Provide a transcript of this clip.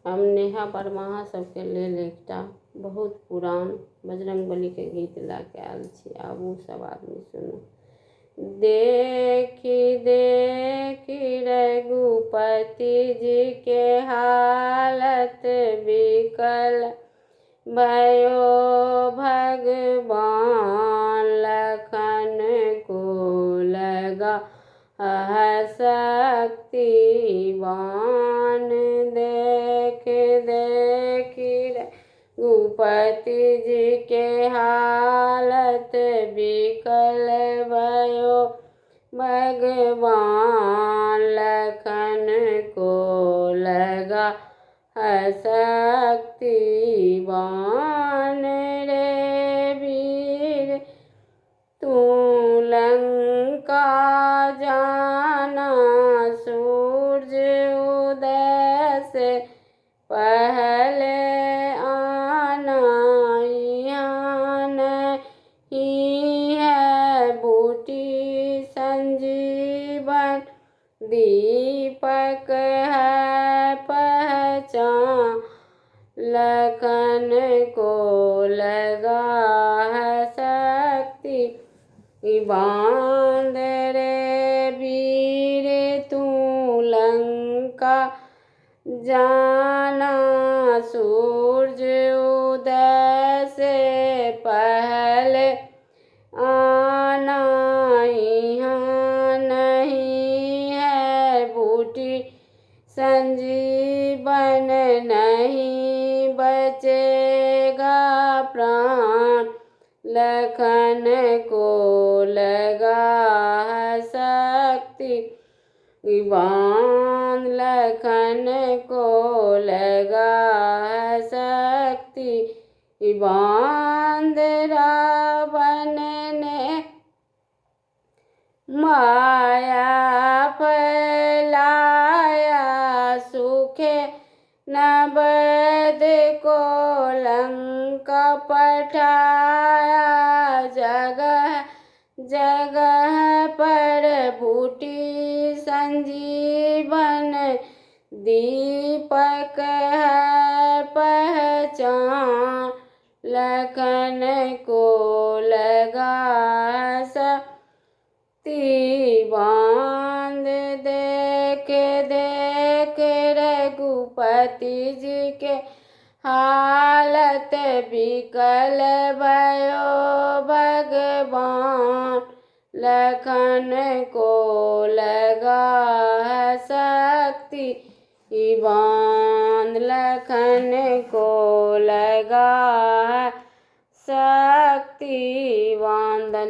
हम नेहा परमाहा सबके लेल एकटा बहुत पुरान बजरंगबली के गीत ला के आयल छी। आबू सब आदमी सुनू। देखी देखी रघुपति जी के हालत बिकल भयो भगवान लखन को लगा शक्तिवान। देख देखी रघुपति जी के हालत बिकल भयो भगवान लखन को लगा शक्तिवान। रे वीर तू लंका जाना सूरज उदय से पहले आना। यहाँ नहीं है बूटी संजीवन दीपक है पहचान। लखन को लगा है शक्ति बांध। रे वीर तू लंका जाना सूरज उदय से पहले आना। यहाँ नहीं है बूटी संजीवन नहीं बचेगा प्राण। लखन को लगा शक्ति बांध। लखन को लगा शक्ति बांध। रावण ने माया फैलाया सूखे नबद को लंका पठाया। जगह जगह पर बूटी संजीवन दीपक है पहचान। लखन को लगा शक्तिवान। देख देख रघुपति जी के हालत बिकल भयो भगवान। लखन को लगा शक्तिवान। लखन को लगा शक्तिवान।